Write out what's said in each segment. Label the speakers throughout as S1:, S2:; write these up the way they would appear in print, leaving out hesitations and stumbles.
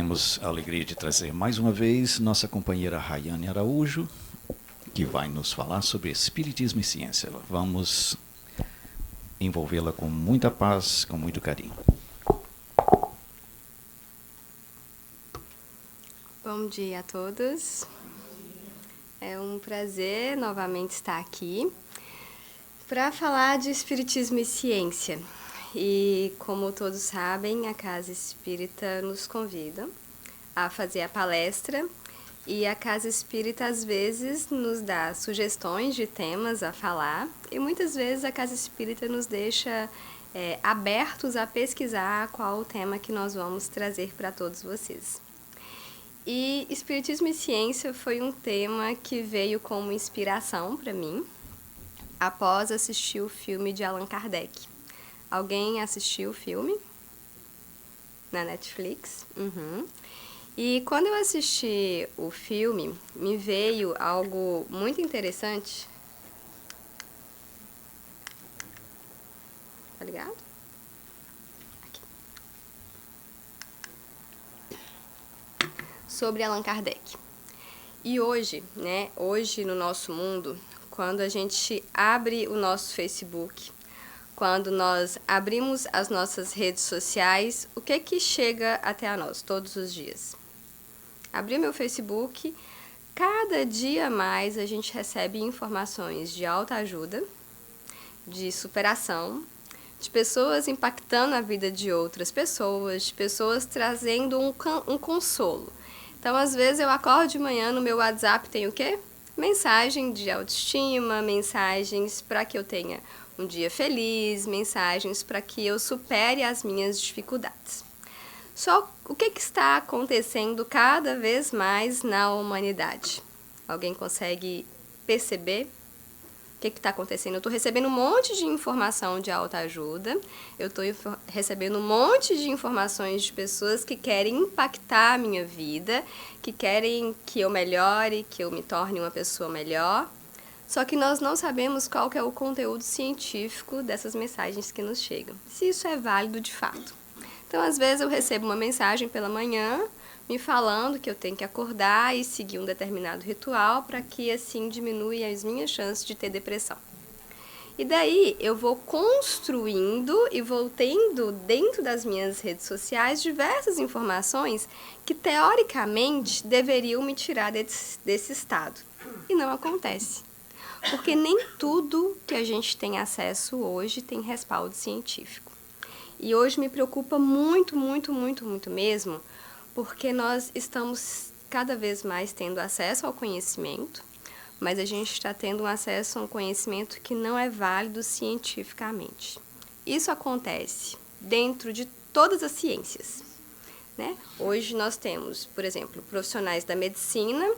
S1: temos a alegria de trazer mais uma vez nossa companheira Rayane Araújo, que vai nos falar sobre Espiritismo e Ciência. Vamos envolvê-la com muita paz, com muito carinho.
S2: Bom dia a todos. É um prazer novamente estar aqui para falar de Espiritismo e Ciência. E, como todos sabem, a Casa Espírita nos convida a fazer a palestra e a Casa Espírita, às vezes, nos dá sugestões de temas a falar e, muitas vezes, a Casa Espírita nos deixa abertos a pesquisar qual o tema que nós vamos trazer para todos vocês. E Espiritismo e Ciência foi um tema que veio como inspiração para mim após assistir o filme de Allan Kardec. Alguém assistiu o filme? Na Netflix? Uhum. E quando eu assisti o filme, me veio algo muito interessante. Tá ligado? Aqui. Sobre Allan Kardec. E hoje, hoje no nosso mundo, quando a gente abre o nosso Facebook, quando nós abrimos as nossas redes sociais, o que chega até a nós todos os dias? Abri meu Facebook, cada dia mais a gente recebe informações de autoajuda, de superação, de pessoas impactando a vida de outras pessoas, de pessoas trazendo um consolo. Então, às vezes, eu acordo de manhã, no meu WhatsApp tem o quê? Mensagem de autoestima, mensagens para que eu tenha um dia feliz, mensagens para que eu supere as minhas dificuldades. Só o que está acontecendo cada vez mais na humanidade? Alguém consegue perceber o que está acontecendo? Eu estou recebendo um monte de informação de autoajuda, eu estou recebendo um monte de informações de pessoas que querem impactar a minha vida, que querem que eu melhore, que eu me torne uma pessoa melhor. Só que nós não sabemos qual que é o conteúdo científico dessas mensagens que nos chegam, se isso é válido de fato. Então, às vezes, eu recebo uma mensagem pela manhã me falando que eu tenho que acordar e seguir um determinado ritual para que, assim, diminua as minhas chances de ter depressão. E daí, eu vou construindo e vou tendo dentro das minhas redes sociais diversas informações que, teoricamente, deveriam me tirar desse estado. E não acontece. Porque nem tudo que a gente tem acesso hoje tem respaldo científico. E hoje me preocupa muito, muito, muito, muito mesmo, porque nós estamos cada vez mais tendo acesso ao conhecimento, mas a gente está tendo um acesso a um conhecimento que não é válido cientificamente. Isso acontece dentro de todas as ciências, né? Hoje nós temos, por exemplo, profissionais da medicina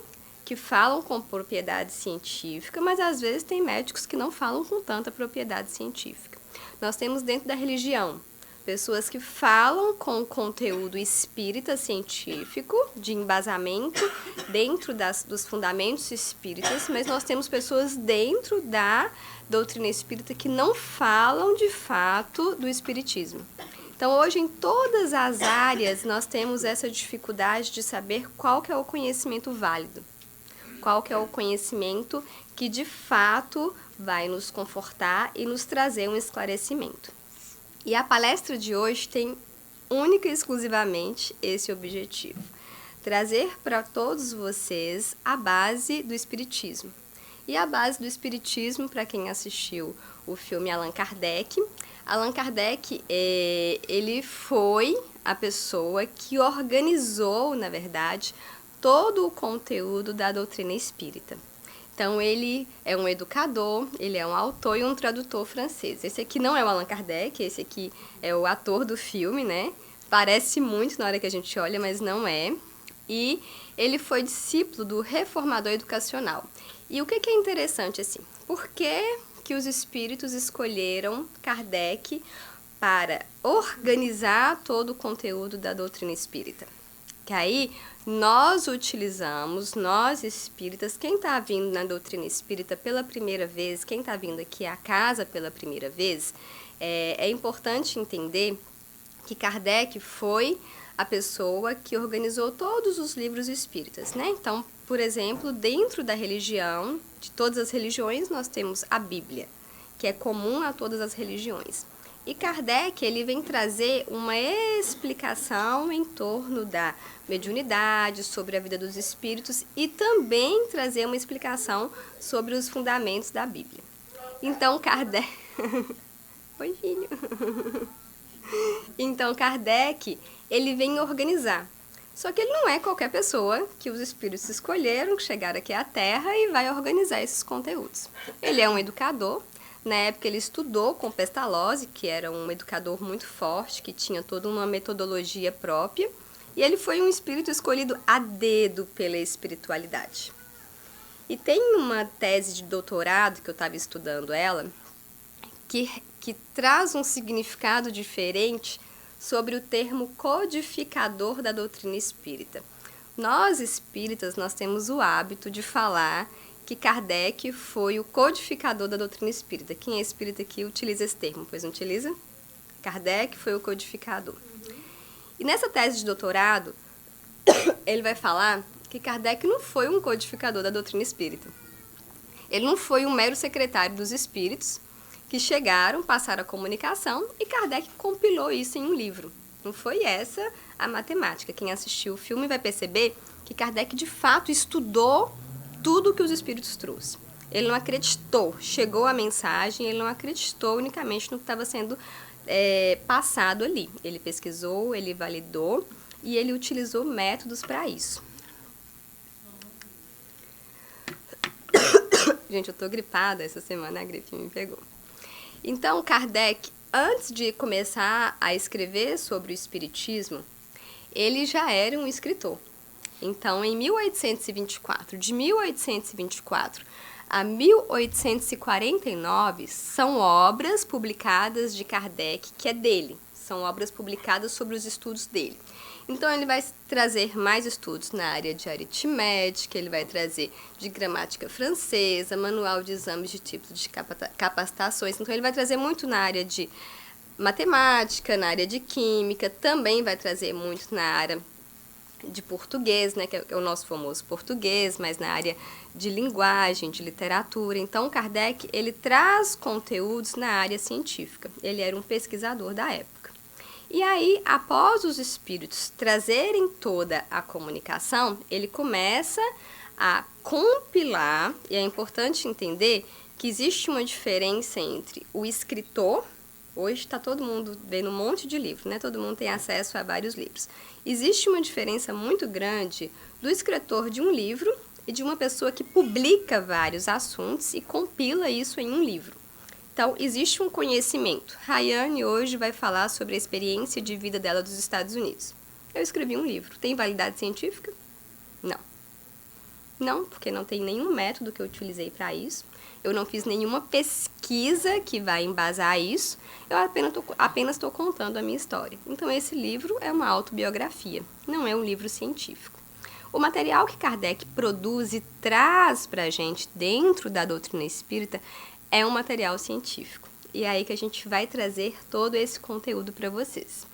S2: que falam com propriedade científica, mas às vezes tem médicos que não falam com tanta propriedade científica. Nós temos dentro da religião pessoas que falam com conteúdo espírita científico, de embasamento, dentro dos fundamentos espíritas, mas nós temos pessoas dentro da doutrina espírita que não falam de fato do espiritismo. Então, hoje, em todas as áreas, nós temos essa dificuldade de saber qual que é o conhecimento válido. Qual que é o conhecimento que, de fato, vai nos confortar e nos trazer um esclarecimento. E a palestra de hoje tem única e exclusivamente esse objetivo. Trazer para todos vocês a base do Espiritismo. E a base do Espiritismo, para quem assistiu o filme Allan Kardec, ele foi a pessoa que organizou, na verdade, todo o conteúdo da doutrina espírita. Então, ele é um educador, ele é um autor e um tradutor francês. Esse aqui não é o Allan Kardec, esse aqui é o ator do filme, né? Parece muito na hora que a gente olha, mas não é. E ele foi discípulo do reformador educacional. E o que é interessante, assim? Por que os espíritos escolheram Kardec para organizar todo o conteúdo da doutrina espírita? Que aí nós utilizamos, nós espíritas, quem está vindo na doutrina espírita pela primeira vez, quem está vindo aqui à casa pela primeira vez, é importante entender que Kardec foi a pessoa que organizou todos os livros espíritas, né? Então, por exemplo, dentro da religião, de todas as religiões, nós temos a Bíblia, que é comum a todas as religiões. E Kardec, ele vem trazer uma explicação em torno da mediunidade, sobre a vida dos espíritos e também trazer uma explicação sobre os fundamentos da Bíblia. Então, Kardec... Oi, filho. Então, Kardec, ele vem organizar. Só que ele não é qualquer pessoa que os espíritos escolheram, que chegaram aqui à Terra e vai organizar esses conteúdos. Ele é um educador. Na época, ele estudou com Pestalozzi, que era um educador muito forte, que tinha toda uma metodologia própria. E ele foi um espírito escolhido a dedo pela espiritualidade. E tem uma tese de doutorado, que eu estava estudando ela, que traz um significado diferente sobre o termo codificador da doutrina espírita. Nós, espíritas, nós temos o hábito de falar que Kardec foi o codificador da doutrina espírita. Quem é espírita aqui utiliza esse termo, pois não utiliza? Kardec foi o codificador. E nessa tese de doutorado, ele vai falar que Kardec não foi um codificador da doutrina espírita. Ele não foi um mero secretário dos espíritos que chegaram, passaram a comunicação e Kardec compilou isso em um livro. Não foi essa a matemática. Quem assistiu o filme vai perceber que Kardec, de fato, estudou tudo que os espíritos trouxeram. Ele não acreditou, chegou a mensagem, ele não acreditou unicamente no que estava sendo passado ali. Ele pesquisou, ele validou e ele utilizou métodos para isso. Gente, eu tô gripada, essa semana a gripe me pegou. Então, Kardec, antes de começar a escrever sobre o espiritismo, ele já era um escritor. Então, em 1824, de 1824 a 1849, são obras publicadas de Kardec, que é dele. São obras publicadas sobre os estudos dele. Então, ele vai trazer mais estudos na área de aritmética, ele vai trazer de gramática francesa, manual de exames de tipos de capacitações. Então, ele vai trazer muito na área de matemática, na área de química, também vai trazer muito na área de português, né, que é o nosso famoso português, mas na área de linguagem, de literatura. Então, Kardec, ele traz conteúdos na área científica. Ele era um pesquisador da época. E aí, após os espíritos trazerem toda a comunicação, ele começa a compilar, e é importante entender que existe uma diferença entre o escritor. Hoje está todo mundo vendo um monte de livro, né? Todo mundo tem acesso a vários livros. Existe uma diferença muito grande do escritor de um livro e de uma pessoa que publica vários assuntos e compila isso em um livro. Então, existe um conhecimento. Rayane hoje vai falar sobre a experiência de vida dela dos Estados Unidos. Eu escrevi um livro. Tem validade científica? Não. Não, porque não tem nenhum método que eu utilizei para isso. Eu não fiz nenhuma pesquisa que vai embasar isso. Eu apenas estou contando a minha história. Então, esse livro é uma autobiografia, não é um livro científico. O material que Kardec produz e traz para a gente dentro da doutrina espírita é um material científico. E é aí que a gente vai trazer todo esse conteúdo para vocês.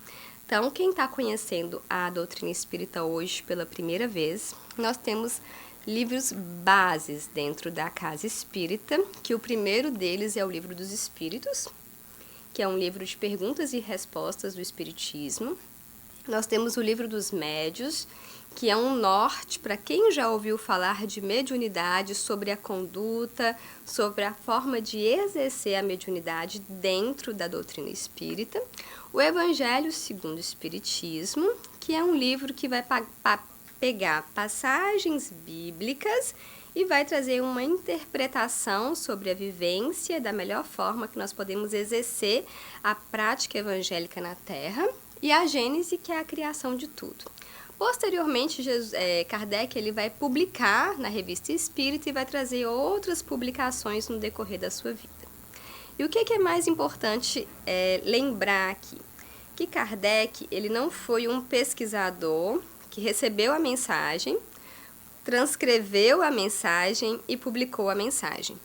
S2: Então, quem está conhecendo a doutrina espírita hoje pela primeira vez, nós temos livros bases dentro da Casa Espírita, que o primeiro deles é o Livro dos Espíritos, que é um livro de perguntas e respostas do Espiritismo. Nós temos o Livro dos Médios, que é um norte para quem já ouviu falar de mediunidade, sobre a conduta, sobre a forma de exercer a mediunidade dentro da doutrina espírita. O Evangelho segundo o Espiritismo, que é um livro que vai pegar passagens bíblicas e vai trazer uma interpretação sobre a vivência da melhor forma que nós podemos exercer a prática evangélica na Terra, e a Gênese, que é a criação de tudo. Posteriormente, Kardec ele vai publicar na Revista Espírita e vai trazer outras publicações no decorrer da sua vida. E o que é mais importante lembrar aqui? Que Kardec ele não foi um pesquisador que recebeu a mensagem, transcreveu a mensagem e publicou a mensagem.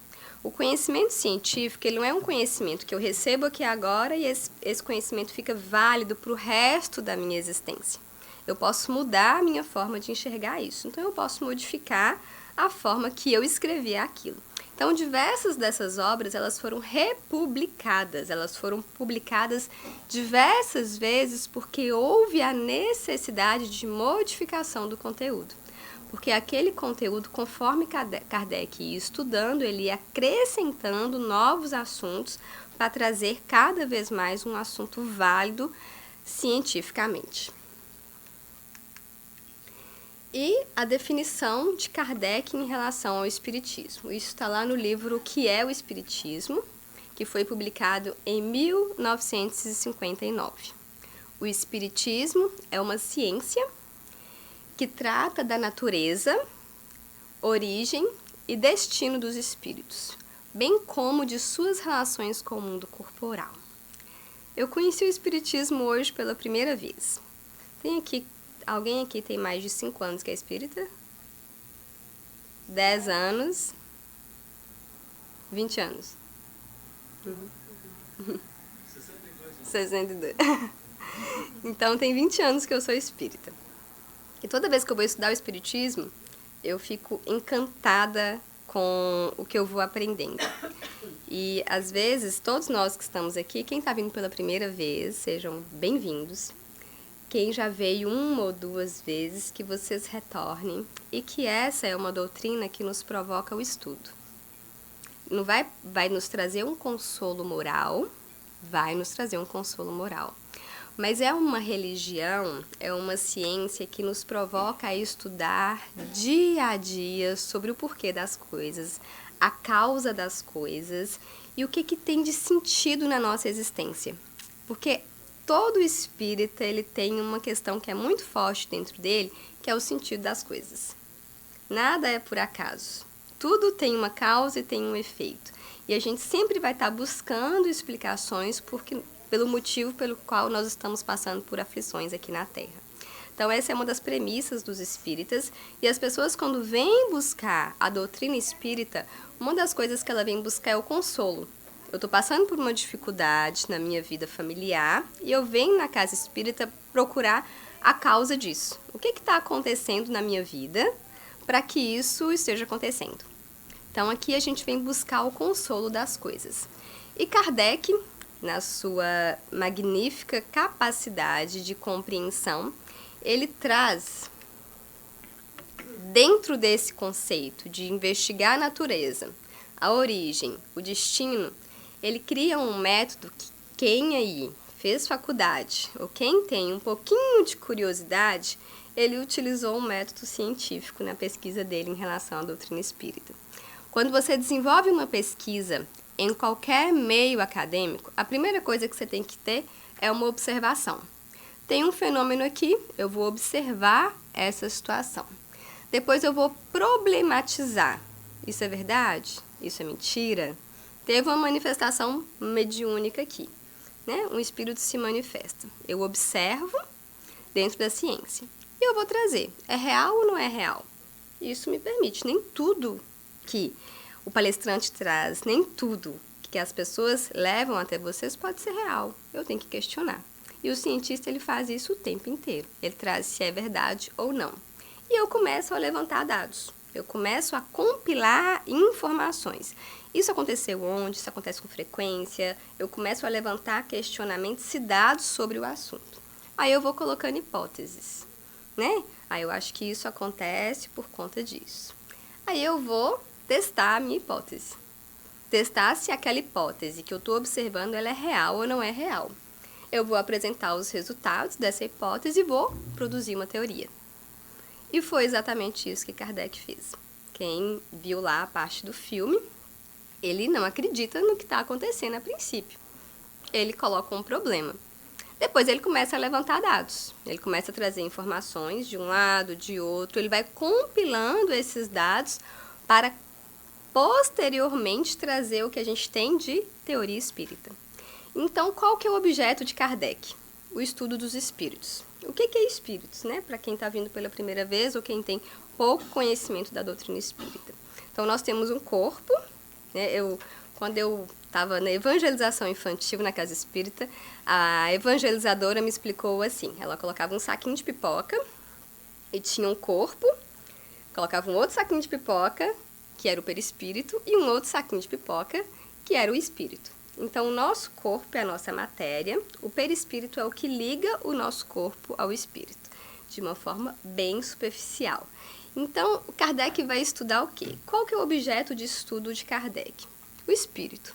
S2: O conhecimento científico ele não é um conhecimento que eu recebo aqui agora e esse conhecimento fica válido para o resto da minha existência. Eu posso mudar a minha forma de enxergar isso. Então, eu posso modificar a forma que eu escrevi aquilo. Então, diversas dessas obras, elas foram republicadas, elas foram publicadas diversas vezes porque houve a necessidade de modificação do conteúdo. Porque aquele conteúdo, conforme Kardec ia estudando, ele ia acrescentando novos assuntos para trazer cada vez mais um assunto válido cientificamente. E a definição de Kardec em relação ao Espiritismo. Isso está lá no livro O que é o Espiritismo, que foi publicado em 1959. O Espiritismo é uma ciência que trata da natureza, origem e destino dos espíritos, bem como de suas relações com o mundo corporal. Eu conheci o Espiritismo hoje pela primeira vez. Alguém aqui tem mais de 5 anos que é espírita? 10 anos? 20 anos? 62. Então, tem 20 anos que eu sou espírita. E toda vez que eu vou estudar o espiritismo, eu fico encantada com o que eu vou aprendendo. E, às vezes, todos nós que estamos aqui, quem está vindo pela primeira vez, sejam bem-vindos. Quem já veio 1 ou 2 vezes, que vocês retornem, e que essa é uma doutrina que nos provoca o estudo. Não vai nos trazer um consolo moral, mas é uma religião, é uma ciência que nos provoca a estudar dia a dia sobre o porquê das coisas, a causa das coisas e o que tem de sentido na nossa existência. Porque todo espírita, ele tem uma questão que é muito forte dentro dele, que é o sentido das coisas. Nada é por acaso. Tudo tem uma causa e tem um efeito. E a gente sempre vai estar buscando explicações pelo motivo pelo qual nós estamos passando por aflições aqui na Terra. Então, essa é uma das premissas dos espíritas. E as pessoas, quando vêm buscar a doutrina espírita, uma das coisas que ela vem buscar é o consolo. Eu estou passando por uma dificuldade na minha vida familiar e eu venho na casa espírita procurar a causa disso. O que está acontecendo na minha vida para que isso esteja acontecendo? Então, aqui a gente vem buscar o consolo das coisas. E Kardec, na sua magnífica capacidade de compreensão, ele traz, dentro desse conceito de investigar a natureza, a origem, o destino, ele cria um método que quem aí fez faculdade ou quem tem um pouquinho de curiosidade, ele utilizou um método científico na pesquisa dele em relação à doutrina espírita. Quando você desenvolve uma pesquisa em qualquer meio acadêmico, a primeira coisa que você tem que ter é uma observação. Tem um fenômeno aqui, eu vou observar essa situação. Depois eu vou problematizar. Isso é verdade? Isso é mentira? Teve uma manifestação mediúnica aqui, né? Um espírito se manifesta. Eu observo dentro da ciência e eu vou trazer. É real ou não é real? Isso me permite. Nem tudo que o palestrante traz, nem tudo que as pessoas levam até vocês pode ser real. Eu tenho que questionar. E o cientista, ele faz isso o tempo inteiro. Ele traz se é verdade ou não. E eu começo a levantar dados. Eu começo a compilar informações. Isso aconteceu onde? Isso acontece com frequência? Eu começo a levantar questionamentos e dados sobre o assunto. Aí eu vou colocando hipóteses, né? Aí eu acho que isso acontece por conta disso. Aí eu vou testar a minha hipótese. Testar se aquela hipótese que eu estou observando ela é real ou não é real. Eu vou apresentar os resultados dessa hipótese e vou produzir uma teoria. E foi exatamente isso que Kardec fez. Quem viu lá a parte do filme, ele não acredita no que está acontecendo a princípio. Ele coloca um problema. Depois ele começa a levantar dados. Ele começa a trazer informações de um lado, de outro. Ele vai compilando esses dados para posteriormente trazer o que a gente tem de teoria espírita. Então, qual que é o objeto de Kardec? O estudo dos espíritos. O que é espíritos, né? Para quem está vindo pela primeira vez ou quem tem pouco conhecimento da doutrina espírita. Então, nós temos um corpo, né? quando eu estava na evangelização infantil na casa espírita, a evangelizadora me explicou assim, ela colocava um saquinho de pipoca e tinha um corpo, colocava um outro saquinho de pipoca, que era o perispírito, e um outro saquinho de pipoca, que era o espírito. Então, o nosso corpo é a nossa matéria, o perispírito é o que liga o nosso corpo ao espírito, de uma forma bem superficial. Então, o Kardec vai estudar o quê? Qual que é o objeto de estudo de Kardec? O espírito.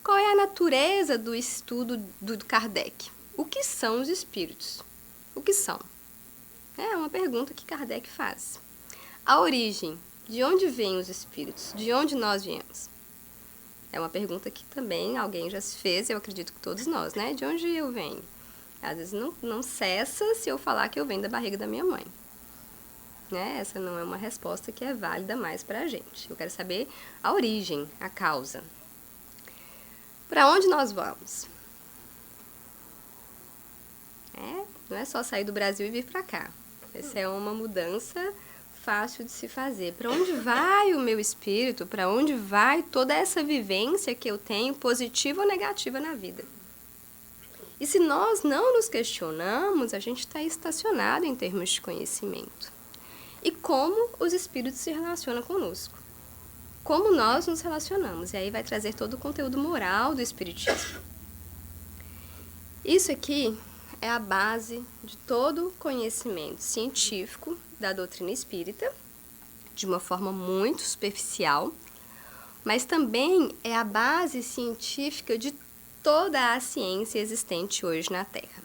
S2: Qual é a natureza do estudo do Kardec? O que são os espíritos? O que são? É uma pergunta que Kardec faz. A origem. De onde vêm os espíritos? De onde nós viemos? É uma pergunta que também alguém já se fez, eu acredito que todos nós, né? De onde eu venho? Às vezes não cessa se eu falar que eu venho da barriga da minha mãe. Né? Essa não é uma resposta que é válida mais para a gente. Eu quero saber a origem, a causa. Para onde nós vamos? Não é só sair do Brasil e vir para cá. Essa é uma mudança fácil de se fazer. Para onde vai o meu espírito? Para onde vai toda essa vivência que eu tenho, positiva ou negativa na vida? E se nós não nos questionamos, a gente está estacionado em termos de conhecimento. E como os espíritos se relacionam conosco? Como nós nos relacionamos? E aí vai trazer todo o conteúdo moral do espiritismo. Isso aqui é a base de todo o conhecimento científico da doutrina espírita, de uma forma muito superficial, mas também é a base científica de toda a ciência existente hoje na Terra.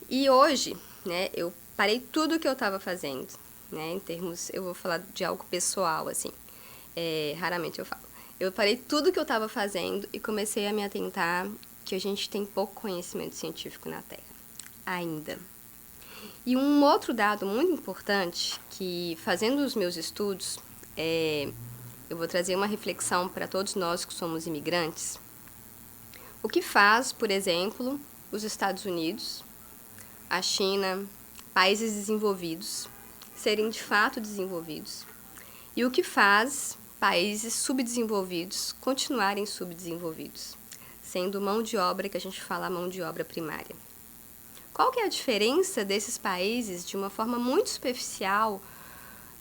S2: E hoje, né, eu parei tudo o que eu estava fazendo, né, em termos, eu vou falar de algo pessoal, assim, raramente eu falo. Eu parei tudo o que eu estava fazendo e comecei a me atentar que a gente tem pouco conhecimento científico na Terra, ainda. E um outro dado muito importante, que fazendo os meus estudos, eu vou trazer uma reflexão para todos nós que somos imigrantes. O que faz, por exemplo, os Estados Unidos, a China, países desenvolvidos, serem de fato desenvolvidos, e o que faz países subdesenvolvidos continuarem subdesenvolvidos, sendo mão de obra que a gente fala mão de obra primária. Qual que é a diferença desses países, de uma forma muito superficial?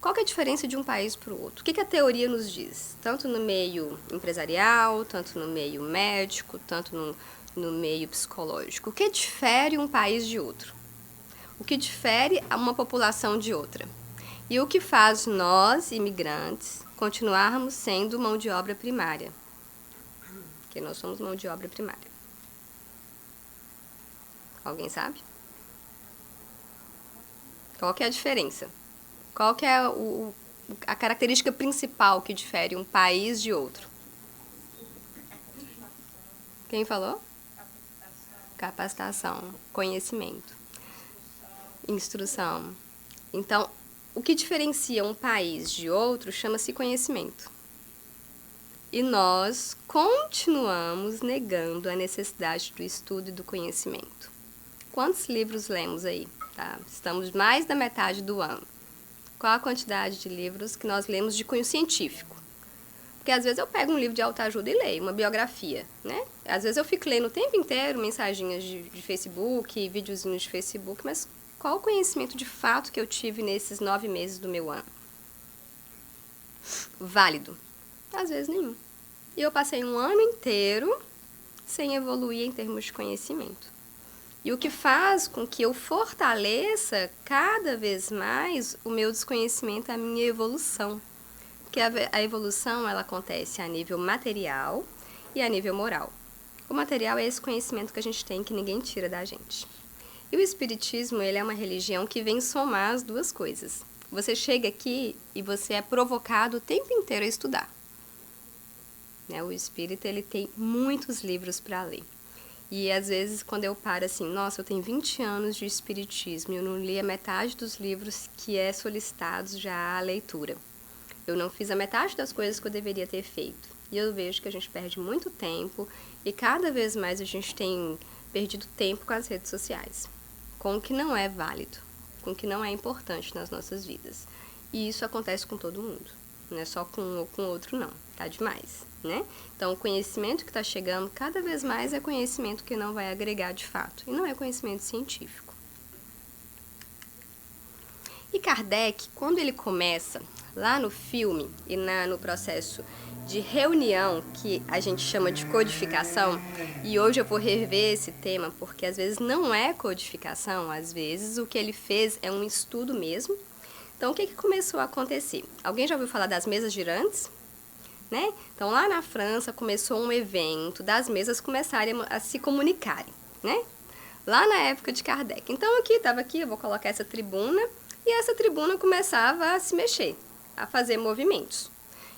S2: Qual que é a diferença de um país para o outro? O que a teoria nos diz? Tanto no meio empresarial, tanto no meio médico, tanto no meio psicológico. O que difere um país de outro? O que difere uma população de outra? E o que faz nós, imigrantes, continuarmos sendo mão de obra primária? Porque nós somos mão de obra primária. Alguém sabe? Qual que é a diferença? Qual que é a característica principal que difere um país de outro? Quem falou? Capacitação, conhecimento, instrução. Então, o que diferencia um país de outro chama-se conhecimento. E nós continuamos negando a necessidade do estudo e do conhecimento. Quantos livros lemos aí? Tá? Estamos mais da metade do ano. Qual a quantidade de livros que nós lemos de cunho científico? Porque às vezes eu pego um livro de autoajuda e leio, uma biografia, né? Às vezes eu fico lendo o tempo inteiro mensaginhas de Facebook, videozinhos de Facebook, mas qual o conhecimento de fato que eu tive nesses 9 meses do meu ano? Válido? Às vezes nenhum. E eu passei um ano inteiro sem evoluir em termos de conhecimento. E o que faz com que eu fortaleça cada vez mais o meu desconhecimento, a minha evolução. Porque a evolução ela acontece a nível material e a nível moral. O material é esse conhecimento que a gente tem que ninguém tira da gente. E o espiritismo ele é uma religião que vem somar as duas coisas. Você chega aqui e você é provocado o tempo inteiro a estudar. Né? O espírita ele tem muitos livros para ler. E às vezes quando eu paro assim, nossa, eu tenho 20 anos de espiritismo e eu não li a metade dos livros que é solicitados já a leitura. Eu não fiz a metade das coisas que eu deveria ter feito. E eu vejo que a gente perde muito tempo e cada vez mais a gente tem perdido tempo com as redes sociais, com o que não é válido, com o que não é importante nas nossas vidas. E isso acontece com todo mundo. não é só com um ou com outro não, tá demais, né? Então o conhecimento que está chegando cada vez mais é conhecimento que não vai agregar de fato, e não é conhecimento científico. E Kardec, quando ele começa lá no filme e no processo de reunião, que a gente chama de codificação, e hoje eu vou rever esse tema, porque às vezes não é codificação, às vezes o que ele fez é um estudo mesmo. Então, o que começou a acontecer? Alguém já ouviu falar das mesas girantes? Né? Então, lá na França, começou um evento das mesas começarem a se comunicarem, né? Lá na época de Kardec. Então, estava aqui, eu vou colocar essa tribuna, e essa tribuna começava a se mexer, a fazer movimentos.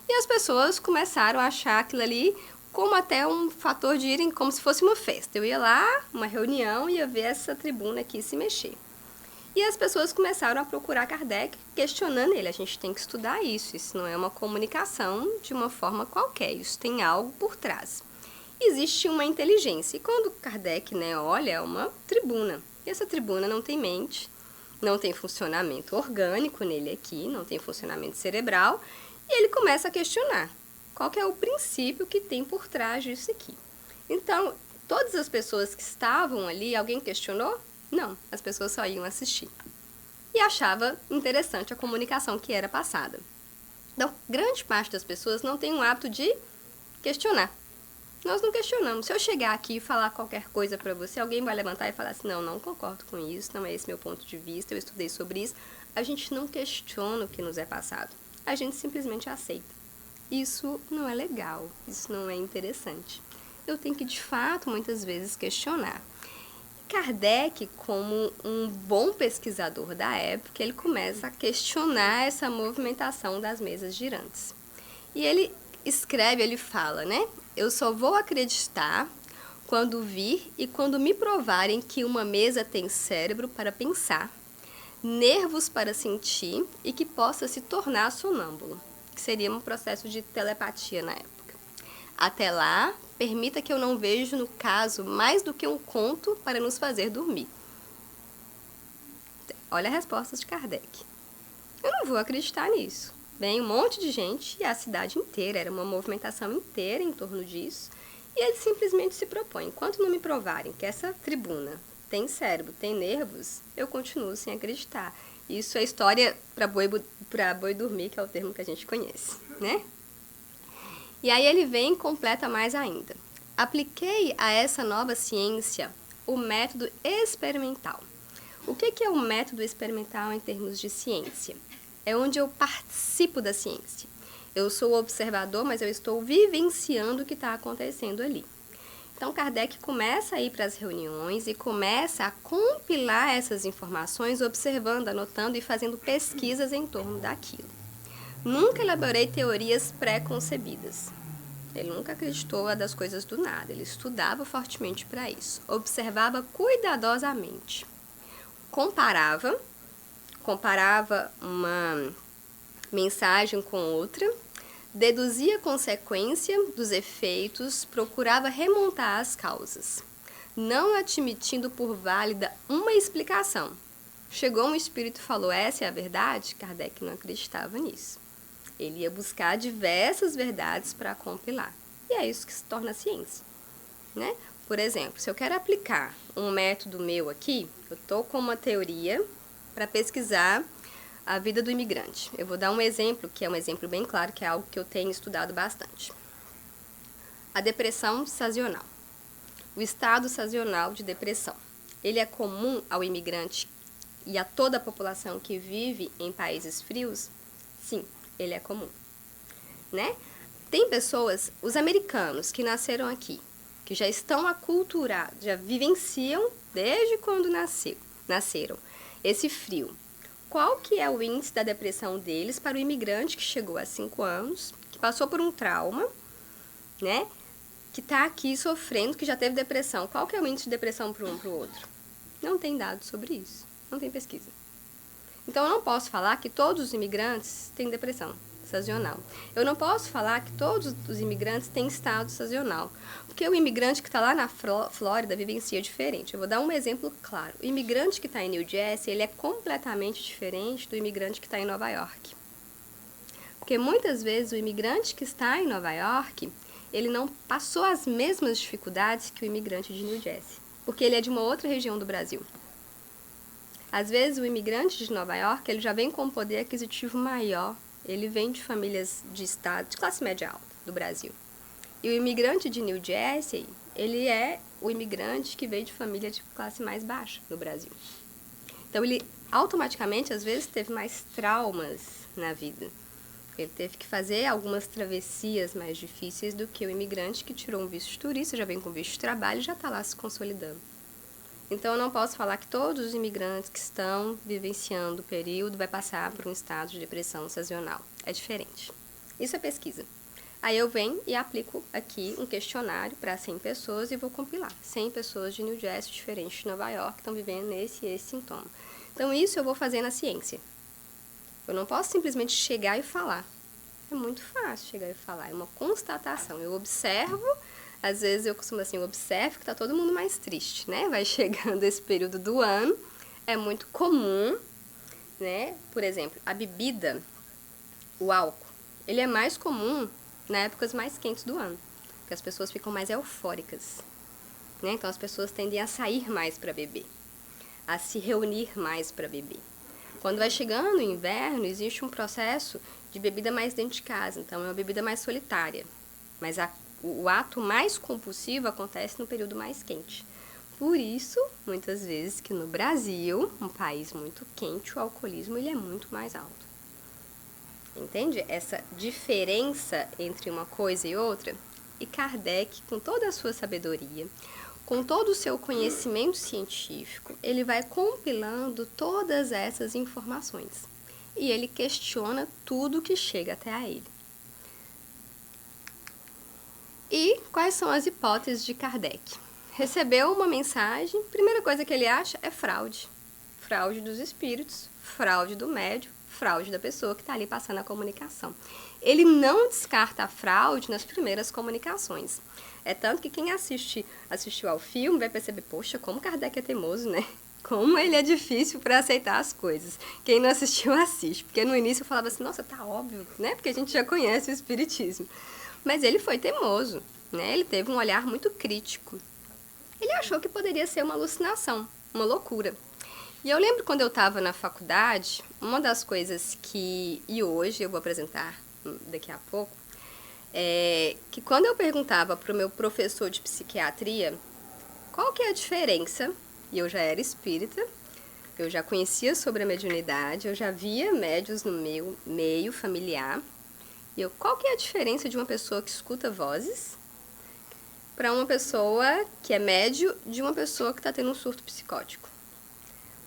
S2: E as pessoas começaram a achar aquilo ali como até um fator de irem como se fosse uma festa. Eu ia lá, uma reunião, ia ver essa tribuna aqui se mexer. E as pessoas começaram a procurar Kardec, questionando ele. A gente tem que estudar isso. Isso não é uma comunicação de uma forma qualquer. Isso tem algo por trás. Existe uma inteligência. E quando Kardec, olha, é uma tribuna. E essa tribuna não tem mente, não tem funcionamento orgânico nele aqui, não tem funcionamento cerebral. E ele começa a questionar qual que é o princípio que tem por trás disso aqui. Então, todas as pessoas que estavam ali, alguém questionou? Não, as pessoas só iam assistir. E achava interessante a comunicação que era passada. Então, grande parte das pessoas não tem um hábito de questionar. Nós não questionamos. Se eu chegar aqui e falar qualquer coisa para você, alguém vai levantar e falar assim, não concordo com isso, não é esse meu ponto de vista, eu estudei sobre isso. A gente não questiona o que nos é passado. A gente simplesmente aceita. Isso não é legal, isso não é interessante. Eu tenho que, de fato, muitas vezes questionar. Kardec, como um bom pesquisador da época, ele começa a questionar essa movimentação das mesas girantes. E ele escreve, ele fala, eu só vou acreditar quando vir e quando me provarem que uma mesa tem cérebro para pensar, nervos para sentir e que possa se tornar sonâmbulo, que seria um processo de telepatia na época. Até lá, permita que eu não veja, no caso, mais do que um conto para nos fazer dormir. Olha a resposta de Kardec. Eu não vou acreditar nisso. Vem um monte de gente e a cidade inteira, era uma movimentação inteira em torno disso, e ele simplesmente se propõe, enquanto não me provarem que essa tribuna tem cérebro, tem nervos, eu continuo sem acreditar. Isso é história para boi dormir, que é o termo que a gente conhece, E aí ele vem e completa mais ainda. Apliquei a essa nova ciência o método experimental. O que é o método experimental em termos de ciência? É onde eu participo da ciência. Eu sou o observador, mas eu estou vivenciando o que está acontecendo ali. Então, Kardec começa a ir para as reuniões e começa a compilar essas informações, observando, anotando e fazendo pesquisas em torno daquilo. Nunca elaborei teorias pré-concebidas. Ele nunca acreditou das coisas do nada. Ele estudava fortemente para isso. Observava cuidadosamente. Comparava uma mensagem com outra, deduzia a consequência dos efeitos, procurava remontar as causas, não admitindo por válida uma explicação. Chegou um espírito e falou, essa é a verdade? Kardec não acreditava nisso. Ele ia buscar diversas verdades para compilar. E é isso que se torna ciência, Por exemplo, se eu quero aplicar um método meu aqui, eu estou com uma teoria para pesquisar a vida do imigrante. Eu vou dar um exemplo, que é um exemplo bem claro, que é algo que eu tenho estudado bastante. A depressão sazonal. O estado sazonal de depressão. Ele é comum ao imigrante e a toda a população que vive em países frios? Sim, ele é comum. Tem pessoas, os americanos que nasceram aqui, que já estão aculturados, já vivenciam desde quando nasceram esse frio. Qual que é o índice da depressão deles para o imigrante que chegou há 5 anos, que passou por um trauma, que está aqui sofrendo, que já teve depressão? Qual que é o índice de depressão para um para o outro? Não tem dados sobre isso, não tem pesquisa. Então, eu não posso falar que todos os imigrantes têm depressão sazonal. Eu não posso falar que todos os imigrantes têm estado sazonal, porque o imigrante que está lá na Flórida vivencia diferente. Eu vou dar um exemplo claro. O imigrante que está em New Jersey, ele é completamente diferente do imigrante que está em Nova York. Porque muitas vezes o imigrante que está em Nova York, ele não passou as mesmas dificuldades que o imigrante de New Jersey, porque ele é de uma outra região do Brasil. Às vezes o imigrante de Nova York, ele já vem com um poder aquisitivo maior, ele vem de famílias de estado, de classe média alta do Brasil. E o imigrante de New Jersey, ele é o imigrante que veio de família de classe mais baixa no Brasil. Então ele automaticamente, às vezes, teve mais traumas na vida. Ele teve que fazer algumas travessias mais difíceis do que o imigrante que tirou um visto de turista, já vem com visto de trabalho e já está lá se consolidando. Então, eu não posso falar que todos os imigrantes que estão vivenciando o período vai passar por um estado de depressão sazonal. É diferente. Isso é pesquisa. Aí eu venho e aplico aqui um questionário para 100 pessoas e vou compilar. 100 pessoas de New Jersey, diferentes de Nova York, estão vivendo esse e esse sintoma. Então, isso eu vou fazer na ciência. Eu não posso simplesmente chegar e falar. É muito fácil chegar e falar, é uma constatação. Eu observo, às vezes eu costumo assim, eu observo que está todo mundo mais triste, né? Vai chegando esse período do ano, é muito comum, né? Por exemplo, a bebida, o álcool, ele é mais comum nas épocas mais quentes do ano, porque as pessoas ficam mais eufóricas, né? Então as pessoas tendem a sair mais para beber, a se reunir mais para beber. Quando vai chegando o inverno, existe um processo de bebida mais dentro de casa, então é uma bebida mais solitária. Mas o ato mais compulsivo acontece no período mais quente. Por isso, muitas vezes, que no Brasil, um país muito quente, o alcoolismo ele é muito mais alto. Entende? Essa diferença entre uma coisa e outra? E Kardec, com toda a sua sabedoria, com todo o seu conhecimento científico, ele vai compilando todas essas informações. E ele questiona tudo que chega até a ele. E quais são as hipóteses de Kardec? Recebeu uma mensagem, primeira coisa que ele acha é fraude. Fraude dos espíritos, fraude do médium, fraude da pessoa que está ali passando a comunicação. Ele não descarta a fraude nas primeiras comunicações. É tanto que quem assistiu ao filme vai perceber, poxa, como Kardec é teimoso, né? Como ele é difícil para aceitar as coisas. Quem não assistiu, assiste. Porque no início eu falava assim, nossa, tá óbvio, né? Porque a gente já conhece o espiritismo. Mas ele foi teimoso, né? Ele teve um olhar muito crítico. Ele achou que poderia ser uma alucinação, uma loucura. E eu lembro quando eu estava na faculdade, uma das coisas e hoje eu vou apresentar daqui a pouco, que quando eu perguntava para o meu professor de psiquiatria qual que é a diferença, e eu já era espírita, eu já conhecia sobre a mediunidade, eu já via médiuns no meu meio familiar, e qual que é a diferença de uma pessoa que escuta vozes para uma pessoa que é médio de uma pessoa que está tendo um surto psicótico?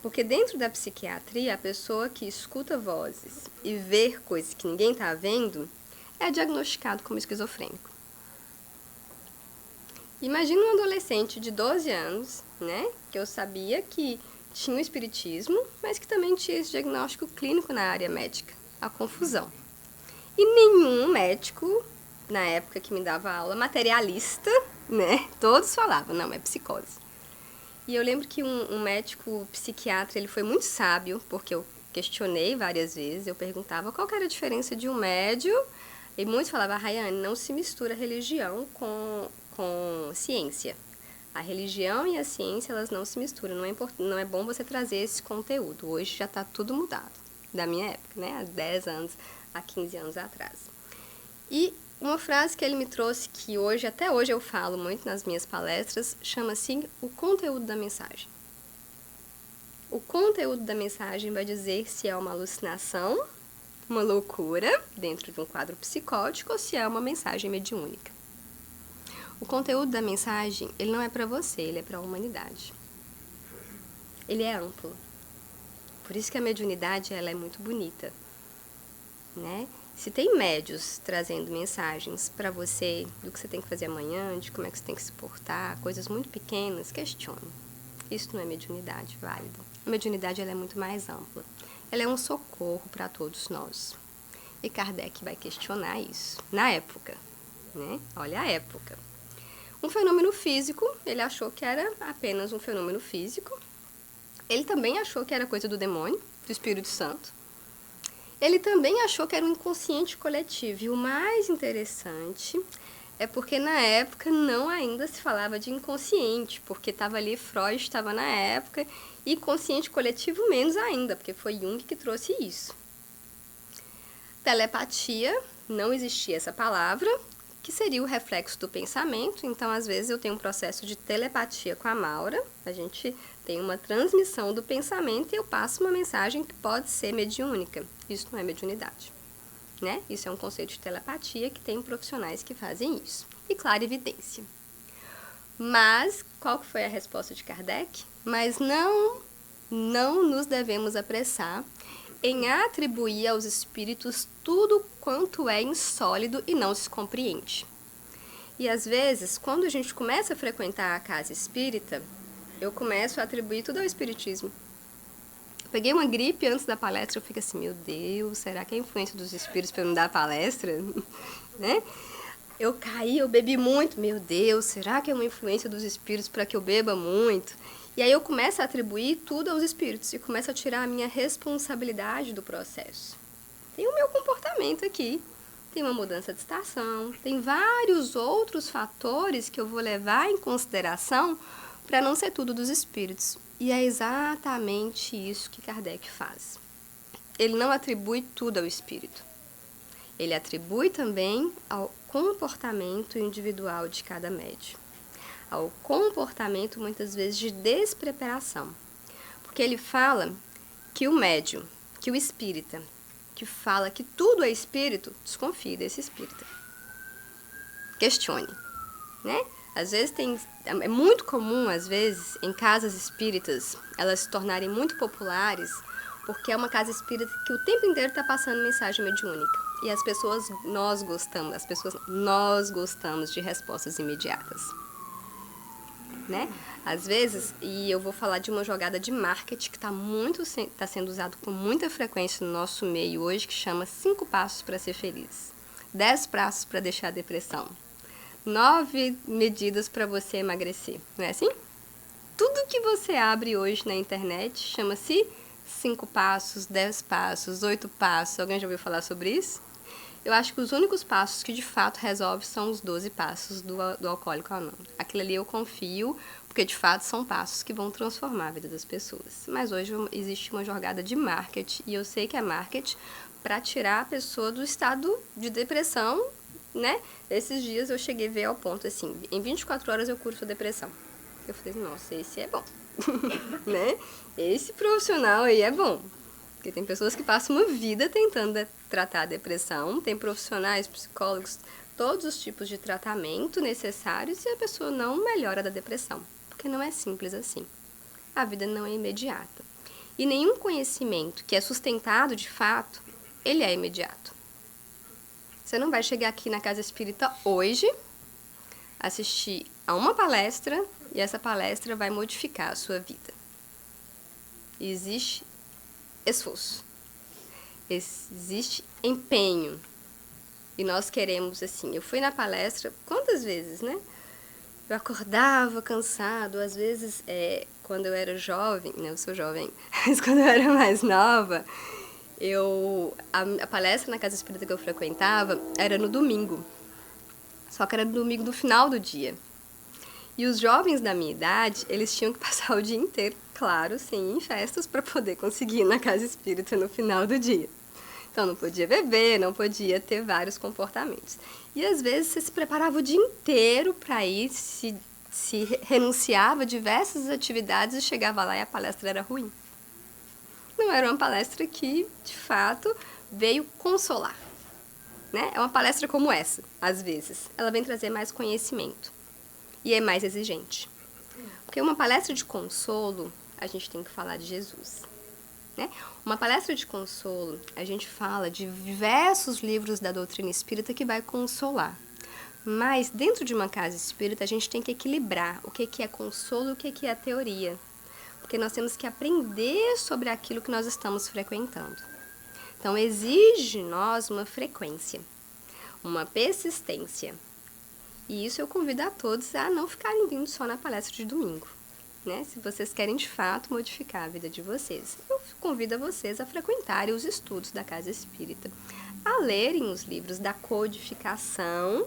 S2: Porque dentro da psiquiatria, a pessoa que escuta vozes e vê coisas que ninguém está vendo é diagnosticado como esquizofrênico. Imagina um adolescente de 12 anos, né, que eu sabia que tinha o espiritismo, mas que também tinha esse diagnóstico clínico na área médica, a confusão. E nenhum médico, na época que me dava aula, materialista, né, todos falavam, não, é psicose. E eu lembro que um médico psiquiatra, ele foi muito sábio, porque eu questionei várias vezes, eu perguntava qual que era a diferença de um médium, e muitos falavam, Rayane, não se mistura religião com ciência. A religião e a ciência, elas não se misturam, não é bom você trazer esse conteúdo. Hoje já está tudo mudado, da minha época, né, há 10 anos, há 15 anos atrás. E uma frase que ele me trouxe, que até hoje eu falo muito nas minhas palestras, chama-se o conteúdo da mensagem. O conteúdo da mensagem vai dizer se é uma alucinação, uma loucura, dentro de um quadro psicótico, ou se é uma mensagem mediúnica. O conteúdo da mensagem, ele não é para você, ele é para a humanidade. Ele é amplo. Por isso que a mediunidade, ela é muito bonita, né? Se tem médios trazendo mensagens para você do que você tem que fazer amanhã, de como é que você tem que se portar, coisas muito pequenas, questione. Isso não é mediunidade válida. A mediunidade, ela é muito mais ampla. Ela é um socorro para todos nós. E Kardec vai questionar isso na época, né? Olha a época. Um fenômeno físico, ele achou que era apenas um fenômeno físico. Ele também achou que era coisa do demônio, do Espírito Santo. Ele também achou que era um inconsciente coletivo. E o mais interessante é porque na época não ainda se falava de inconsciente, porque estava ali, Freud estava na época, e consciente coletivo menos ainda, porque foi Jung que trouxe isso. Telepatia, não existia essa palavra, que seria o reflexo do pensamento. Então, às vezes, eu tenho um processo de telepatia com a Maura, a gente tem uma transmissão do pensamento e eu passo uma mensagem que pode ser mediúnica. Isso não é mediunidade, né? Isso é um conceito de telepatia que tem profissionais que fazem isso. E clarividência. Mas, qual que foi a resposta de Kardec? Mas não nos devemos apressar em atribuir aos espíritos tudo quanto é insólido e não se compreende. E às vezes, quando a gente começa a frequentar a casa espírita, eu começo a atribuir tudo ao espiritismo. Eu peguei uma gripe antes da palestra, eu fico assim, meu Deus, será que é a influência dos espíritos para eu não dar a palestra? Né? Eu caí, eu bebi muito, meu Deus, será que é uma influência dos espíritos para que eu beba muito? E aí eu começo a atribuir tudo aos espíritos e começo a tirar a minha responsabilidade do processo. Tem o meu comportamento aqui, tem uma mudança de estação, tem vários outros fatores que eu vou levar em consideração para não ser tudo dos espíritos. E é exatamente isso que Kardec faz. Ele não atribui tudo ao espírito. Ele atribui também ao comportamento individual de cada médium. Ao comportamento, muitas vezes, de despreparação. Porque ele fala que o médium, que o espírita, que fala que tudo é espírito, desconfie desse espírita. Questione, né? Às vezes é muito comum, às vezes, em casas espíritas, elas se tornarem muito populares, porque é uma casa espírita que o tempo inteiro está passando mensagem mediúnica. E nós gostamos de respostas imediatas. Né? Às vezes, e eu vou falar de uma jogada de marketing que está sendo usado com muita frequência no nosso meio hoje, que chama 5 passos para ser feliz, 10 passos para deixar a depressão, 9 medidas para você emagrecer, não é assim? Tudo que você abre hoje na internet chama-se 5 passos, 10 passos, 8 passos. Alguém já ouviu falar sobre isso? Eu acho que os únicos passos que de fato resolvem são os 12 passos do Alcoólico Anônimo. Aquilo ali eu confio, porque de fato são passos que vão transformar a vida das pessoas. Mas hoje existe uma jogada de marketing, e eu sei que é marketing para tirar a pessoa do estado de depressão, né? Esses dias eu cheguei a ver ao ponto assim, em 24 horas eu curo sua depressão. Eu falei, nossa, esse é bom, né? Esse profissional aí é bom. Porque tem pessoas que passam uma vida tentando tratar a depressão, tem profissionais, psicólogos, todos os tipos de tratamento necessários e a pessoa não melhora da depressão. Porque não é simples assim. A vida não é imediata. E nenhum conhecimento que é sustentado de fato, ele é imediato. Você não vai chegar aqui na Casa Espírita hoje, assistir a uma palestra e essa palestra vai modificar a sua vida. Existe esforço, existe empenho. E nós queremos, assim, eu fui na palestra, quantas vezes, né? Eu acordava cansado, às vezes, quando eu era jovem, não, eu sou jovem, mas quando eu era mais nova, a palestra na casa espírita que eu frequentava era no domingo, só que era no domingo do final do dia. E os jovens da minha idade, eles tinham que passar o dia inteiro, claro, sem ir em festas, para poder conseguir ir na casa espírita no final do dia. Então, não podia beber, não podia ter vários comportamentos. E, às vezes, você se preparava o dia inteiro para ir, se renunciava a diversas atividades e chegava lá e a palestra era ruim. Não era uma palestra que, de fato, veio consolar. Né? É uma palestra como essa, às vezes. Ela vem trazer mais conhecimento. E é mais exigente. Porque uma palestra de consolo, a gente tem que falar de Jesus. Né? Uma palestra de consolo, a gente fala de diversos livros da doutrina espírita que vai consolar. Mas dentro de uma casa espírita, a gente tem que equilibrar o que é consolo e o que é teoria. Porque nós temos que aprender sobre aquilo que nós estamos frequentando. Então, exige de nós uma frequência, uma persistência. E isso eu convido a todos a não ficarem vindo só na palestra de domingo. né? Se vocês querem de fato modificar a vida de vocês. Eu convido vocês a frequentarem os estudos da Casa Espírita, a lerem os livros da codificação,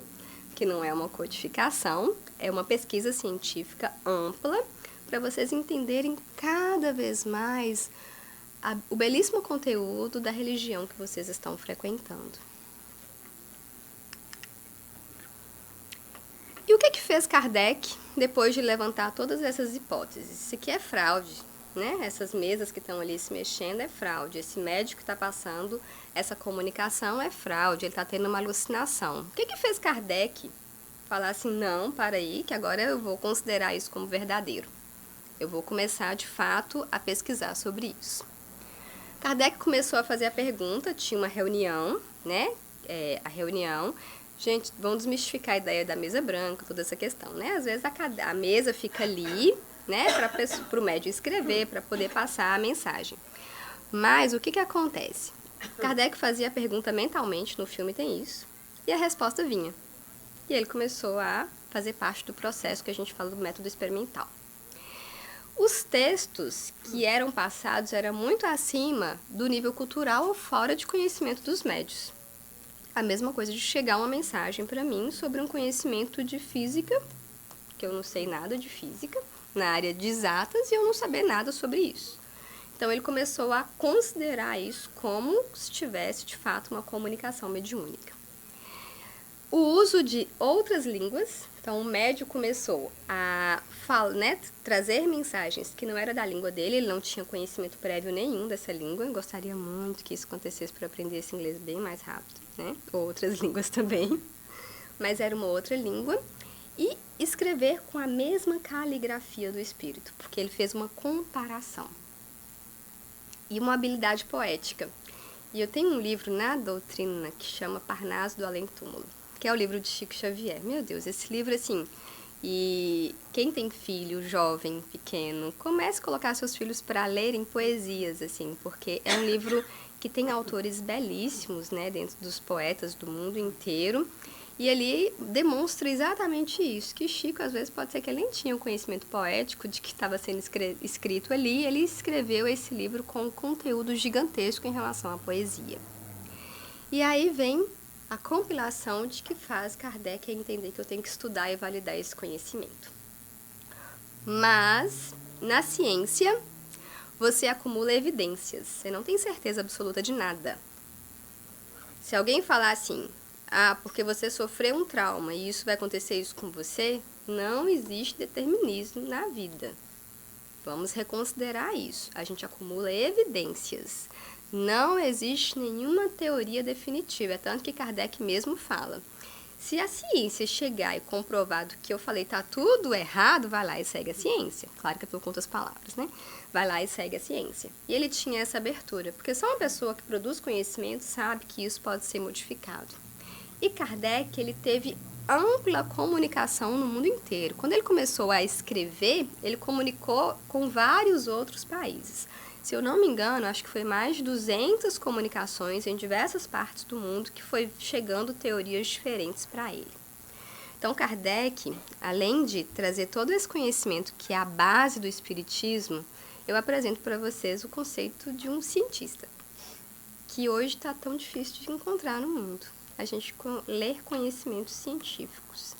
S2: que não é uma codificação, é uma pesquisa científica ampla, para vocês entenderem cada vez mais o belíssimo conteúdo da religião que vocês estão frequentando. E o que fez Kardec depois de levantar todas essas hipóteses? Isso aqui é fraude, né? Essas mesas que estão ali se mexendo é fraude. Esse médico que está passando essa comunicação é fraude, ele está tendo uma alucinação. O que fez Kardec falar assim, não, para aí, que agora eu vou considerar isso como verdadeiro. Eu vou começar, de fato, a pesquisar sobre isso. Kardec começou a fazer a pergunta, tinha uma reunião, né? A reunião... Gente, vamos desmistificar a ideia da mesa branca, toda essa questão, né? Às vezes a mesa fica ali, né, para o médium escrever, para poder passar a mensagem. Mas o que acontece? Kardec fazia a pergunta mentalmente, no filme tem isso, e a resposta vinha. E ele começou a fazer parte do processo que a gente fala do método experimental. Os textos que eram passados eram muito acima do nível cultural ou fora de conhecimento dos médios. A mesma coisa de chegar uma mensagem para mim sobre um conhecimento de física, que eu não sei nada de física, na área de exatas, e eu não saber nada sobre isso. Então, ele começou a considerar isso como se tivesse, de fato, uma comunicação mediúnica. O uso de outras línguas, então o médium começou a trazer mensagens que não era da língua dele, ele não tinha conhecimento prévio nenhum dessa língua, eu gostaria muito que isso acontecesse para aprender esse inglês bem mais rápido, né? Outras línguas também, mas era uma outra língua, e escrever com a mesma caligrafia do espírito, porque ele fez uma comparação. E uma habilidade poética. E eu tenho um livro na doutrina que chama Parnaso do Além-Túmulo, que é o livro de Chico Xavier. Meu Deus, esse livro, assim, e quem tem filho, jovem, pequeno, comece a colocar seus filhos para lerem poesias, assim, porque é um livro que tem autores belíssimos, né, dentro dos poetas do mundo inteiro, e ele demonstra exatamente isso, que Chico, às vezes, pode ser que ele nem tinha o conhecimento poético de que estava sendo escrito ali, ele escreveu esse livro com um conteúdo gigantesco em relação à poesia. E aí vem a compilação de que faz Kardec entender que eu tenho que estudar e validar esse conhecimento. Mas, na ciência, você acumula evidências. Você não tem certeza absoluta de nada. Se alguém falar assim, porque você sofreu um trauma e isso vai acontecer isso com você, não existe determinismo na vida. Vamos reconsiderar isso. A gente acumula evidências. Não existe nenhuma teoria definitiva, é tanto que Kardec mesmo fala. Se a ciência chegar e comprovar do que eu falei tá tudo errado, vai lá e segue a ciência. Claro que eu estou com outras palavras, né? Vai lá e segue a ciência. E ele tinha essa abertura, porque só uma pessoa que produz conhecimento sabe que isso pode ser modificado. E Kardec, ele teve ampla comunicação no mundo inteiro. Quando ele começou a escrever, ele comunicou com vários outros países. Se eu não me engano, acho que foi mais de 200 comunicações em diversas partes do mundo que foi chegando teorias diferentes para ele. Então, Kardec, além de trazer todo esse conhecimento que é a base do espiritismo, eu apresento para vocês o conceito de um cientista, que hoje está tão difícil de encontrar no mundo. A gente ler conhecimentos científicos.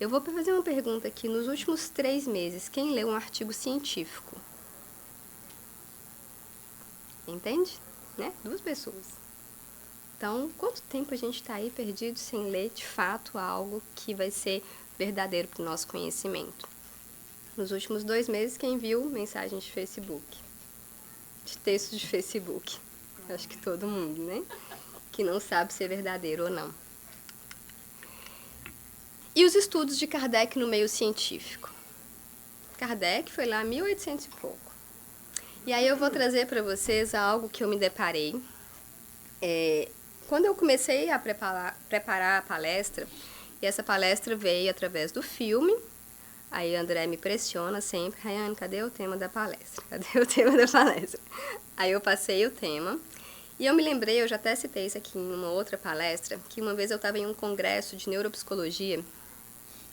S2: Eu vou fazer uma pergunta aqui. Nos últimos 3 meses, quem leu um artigo científico? Entende? Né? 2 pessoas. Então, quanto tempo a gente está aí perdido sem ler, de fato, algo que vai ser verdadeiro para o nosso conhecimento? Nos últimos 2 meses, quem viu mensagens de Facebook? De textos de Facebook? Acho que todo mundo, né? Que não sabe se é verdadeiro ou não. E os estudos de Kardec no meio científico? Kardec foi lá em 1800 e pouco. E aí eu vou trazer para vocês algo que eu me deparei. Quando eu comecei a preparar a palestra, e essa palestra veio através do filme, aí André me pressiona sempre, Rayane, cadê o tema da palestra? Cadê o tema da palestra? Aí eu passei o tema, e eu me lembrei, eu já até citei isso aqui em uma outra palestra, que uma vez eu estava em um congresso de neuropsicologia,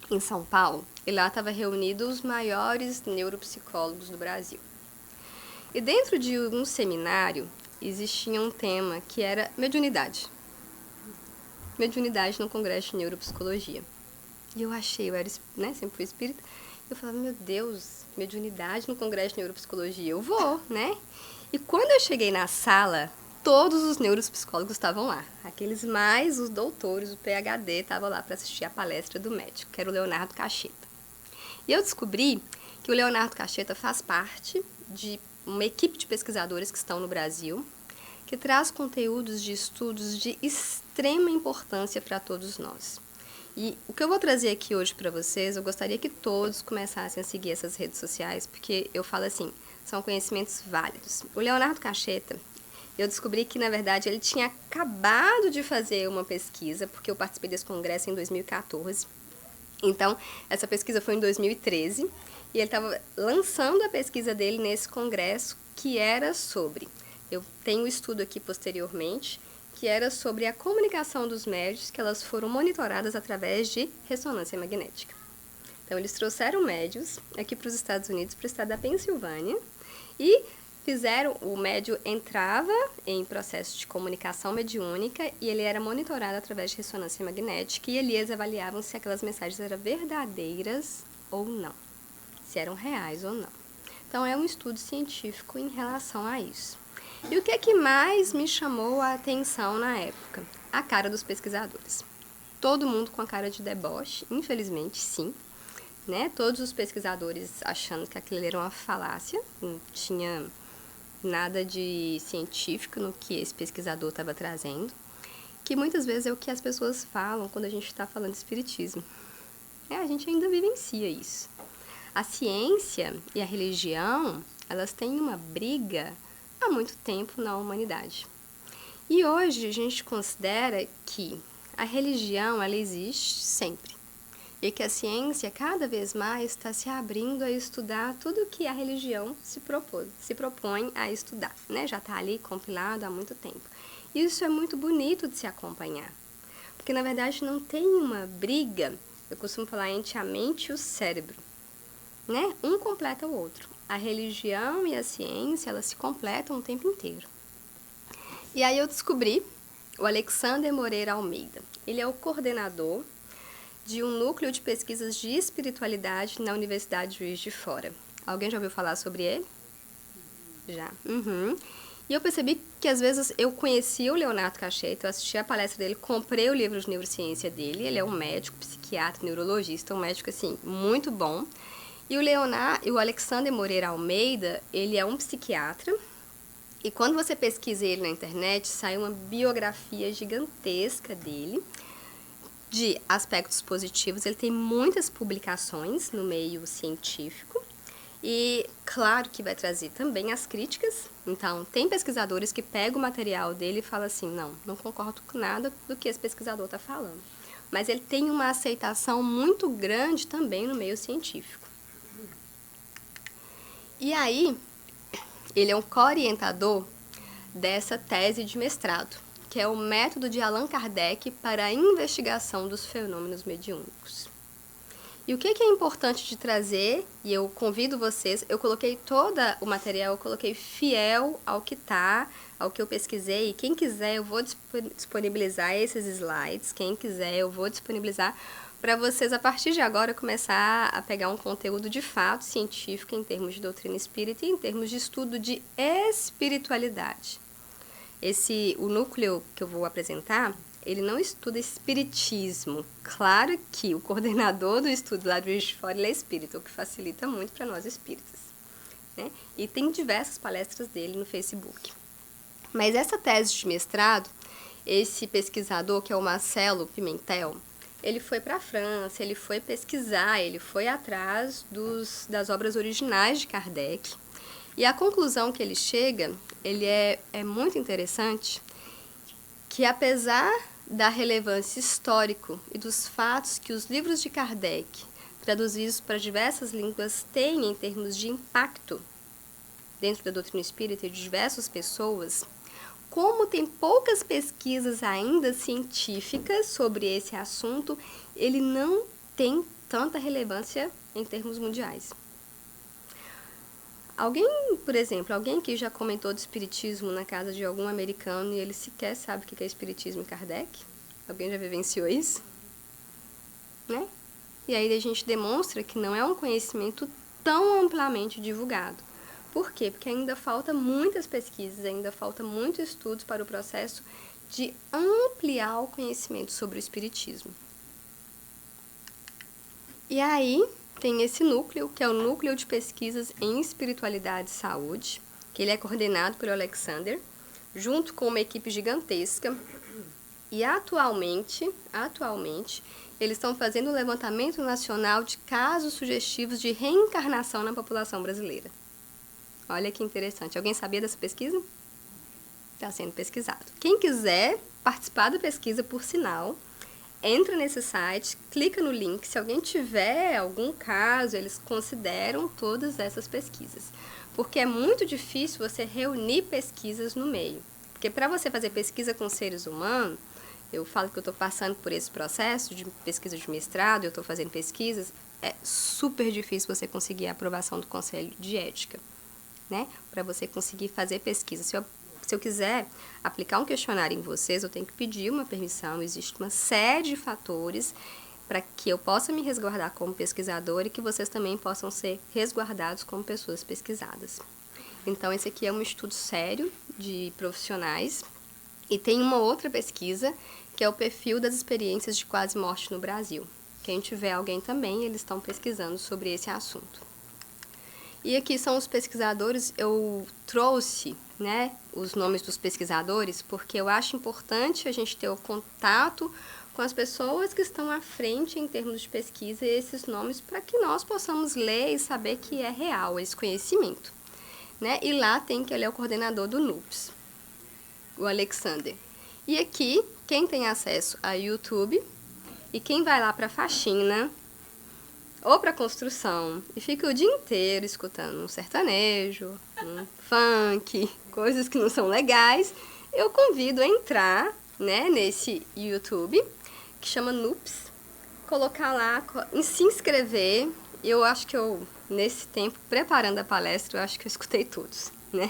S2: em São Paulo, e lá estava reunido os maiores neuropsicólogos do Brasil. E dentro de um seminário existia um tema que era mediunidade. Mediunidade no Congresso de Neuropsicologia. E eu achei, sempre fui espírita, eu falava, meu Deus, mediunidade no Congresso de Neuropsicologia, eu vou, né? E quando eu cheguei na sala, todos os neuropsicólogos estavam lá. Aqueles mais os doutores, o PhD, estavam lá para assistir a palestra do médico, que era o Leonardo Cacheta. E eu descobri que o Leonardo Cacheta faz parte de uma equipe de pesquisadores que estão no Brasil, que traz conteúdos de estudos de extrema importância para todos nós. E o que eu vou trazer aqui hoje para vocês, eu gostaria que todos começassem a seguir essas redes sociais, porque eu falo assim, são conhecimentos válidos. O Leonardo Cacheta, eu descobri que, na verdade, ele tinha acabado de fazer uma pesquisa, porque eu participei desse congresso em 2014. Então, essa pesquisa foi em 2013, e ele estava lançando a pesquisa dele nesse congresso, que era sobre... Eu tenho um estudo aqui posteriormente, que era sobre a comunicação dos médios, que elas foram monitoradas através de ressonância magnética. Então, eles trouxeram médios aqui para os Estados Unidos, para o estado da Pensilvânia, e o médio entrava em processo de comunicação mediúnica e ele era monitorado através de ressonância magnética e ali eles avaliavam se aquelas mensagens eram verdadeiras ou não, se eram reais ou não. Então, é um estudo científico em relação a isso. E o que mais me chamou a atenção na época? A cara dos pesquisadores. Todo mundo com a cara de deboche, infelizmente, sim. Né? Todos os pesquisadores achando que aquilo era uma falácia, não tinha nada de científico no que esse pesquisador estava trazendo, que muitas vezes é o que as pessoas falam quando a gente está falando de espiritismo. A gente ainda vivencia isso. A ciência e a religião, elas têm uma briga há muito tempo na humanidade. E hoje a gente considera que a religião ela existe sempre. E que a ciência cada vez mais está se abrindo a estudar tudo que a religião se propõe a estudar, né? Já está ali compilado há muito tempo. Isso é muito bonito de se acompanhar, porque na verdade não tem uma briga, eu costumo falar entre a mente e o cérebro, né? Um completa o outro. A religião e a ciência, elas se completam o tempo inteiro. E aí eu descobri o Alexander Moreira Almeida. Ele é o coordenador de um núcleo de pesquisas de espiritualidade na Universidade de Juiz de Fora. Alguém já ouviu falar sobre ele? Já. E eu percebi que às vezes eu conhecia o Leonardo Cacheta, eu assisti a palestra dele, comprei o livro de neurociência dele, ele é um médico, psiquiatra, neurologista, um médico assim, muito bom. E o Alexander Moreira Almeida, ele é um psiquiatra, e quando você pesquisa ele na internet, sai uma biografia gigantesca dele, de aspectos positivos. Ele tem muitas publicações no meio científico, e claro que vai trazer também as críticas. Então, tem pesquisadores que pegam o material dele e falam assim, não concordo com nada do que esse pesquisador está falando. Mas ele tem uma aceitação muito grande também no meio científico. E aí, ele é um co-orientador dessa tese de mestrado, que é o método de Allan Kardec para a investigação dos fenômenos mediúnicos. E o que é importante de trazer, e eu convido vocês, eu coloquei todo o material, eu coloquei fiel ao que ao que eu pesquisei, e quem quiser eu vou disponibilizar esses slides, quem quiser eu vou disponibilizar para vocês, a partir de agora, começar a pegar um conteúdo de fato científico em termos de doutrina espírita e em termos de estudo de espiritualidade. O núcleo que eu vou apresentar, ele não estuda espiritismo. Claro que o coordenador do estudo lá do Juiz de Fora, ele é espírita, o que facilita muito para nós espíritas, né? E tem diversas palestras dele no Facebook. Mas essa tese de mestrado, esse pesquisador, que é o Marcelo Pimentel, ele foi para a França, ele foi pesquisar, ele foi atrás das obras originais de Kardec. E a conclusão que ele chega, ele é muito interessante, que apesar da relevância histórica e dos fatos que os livros de Kardec, traduzidos para diversas línguas, têm em termos de impacto dentro da doutrina espírita e de diversas pessoas, como tem poucas pesquisas ainda científicas sobre esse assunto, ele não tem tanta relevância em termos mundiais. Alguém, por exemplo, alguém que já comentou de espiritismo na casa de algum americano e ele sequer sabe o que é espiritismo e Kardec? Alguém já vivenciou isso? Né? E aí a gente demonstra que não é um conhecimento tão amplamente divulgado. Por quê? Porque ainda falta muitas pesquisas, ainda falta muitos estudos para o processo de ampliar o conhecimento sobre o espiritismo. E aí tem esse núcleo, que é o Núcleo de Pesquisas em Espiritualidade e Saúde, que ele é coordenado pelo Alexander, junto com uma equipe gigantesca. E atualmente, eles estão fazendo um levantamento nacional de casos sugestivos de reencarnação na população brasileira. Olha que interessante. Alguém sabia dessa pesquisa? Está sendo pesquisado. Quem quiser participar da pesquisa, por sinal, entra nesse site, clica no link. Se alguém tiver algum caso, eles consideram todas essas pesquisas. Porque é muito difícil você reunir pesquisas no meio. Porque para você fazer pesquisa com seres humanos, eu falo que eu estou passando por esse processo de pesquisa de mestrado, eu estou fazendo pesquisas, é super difícil você conseguir a aprovação do Conselho de Ética, né? Para você conseguir fazer pesquisa. Se eu quiser aplicar um questionário em vocês, eu tenho que pedir uma permissão, existe uma série de fatores para que eu possa me resguardar como pesquisadora e que vocês também possam ser resguardados como pessoas pesquisadas. Então, esse aqui é um estudo sério de profissionais. E tem uma outra pesquisa, que é o perfil das experiências de quase morte no Brasil. Quem tiver alguém também, eles estão pesquisando sobre esse assunto. E aqui são os pesquisadores, eu trouxe, né, os nomes dos pesquisadores, porque eu acho importante a gente ter o contato com as pessoas que estão à frente em termos de pesquisa e esses nomes para que nós possamos ler e saber que é real esse conhecimento. Né? E lá tem que ele é o coordenador do NUPS, o Alexander. E aqui, quem tem acesso a YouTube e quem vai lá para faxina ou para construção e fica o dia inteiro escutando um sertanejo, um funk, coisas que não são legais, eu convido a entrar, né, nesse YouTube, que chama NUPS, colocar lá, se inscrever. Eu acho que nesse tempo, preparando a palestra, eu acho que eu escutei todos, né?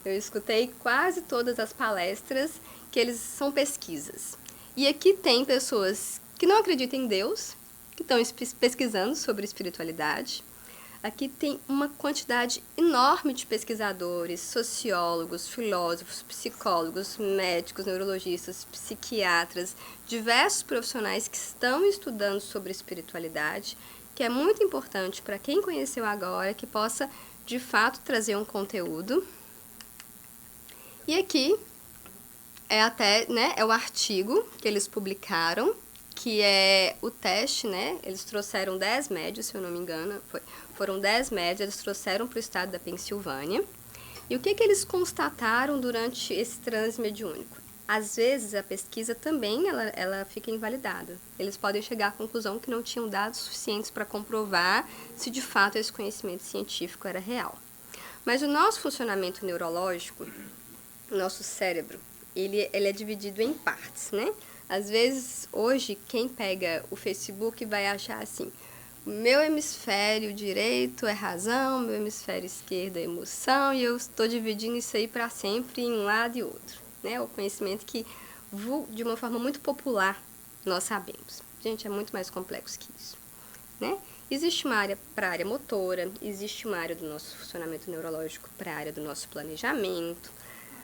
S2: Eu escutei quase todas as palestras, que eles são pesquisas. E aqui tem pessoas que não acreditam em Deus, que estão pesquisando sobre espiritualidade. Aqui tem uma quantidade enorme de pesquisadores, sociólogos, filósofos, psicólogos, médicos, neurologistas, psiquiatras, diversos profissionais que estão estudando sobre espiritualidade, que é muito importante para quem conheceu agora, que possa, de fato, trazer um conteúdo. E aqui é o artigo que eles publicaram, que é o teste, né? Eles trouxeram 10 médios, se eu não me engano, foram 10 médios, eles trouxeram para o estado da Pensilvânia. E o que eles constataram durante esse transe mediúnico? Às vezes, a pesquisa também ela fica invalidada. Eles podem chegar à conclusão que não tinham dados suficientes para comprovar se de fato esse conhecimento científico era real. Mas o nosso funcionamento neurológico, nosso cérebro, ele é dividido em partes, né? Às vezes, hoje, quem pega o Facebook vai achar assim, meu hemisfério direito é razão, meu hemisfério esquerdo é emoção, e eu estou dividindo isso aí para sempre em um lado e outro. Né? O conhecimento que, de uma forma muito popular, nós sabemos. Gente, é muito mais complexo que isso. Né? Existe uma área para a área motora, existe uma área do nosso funcionamento neurológico para a área do nosso planejamento.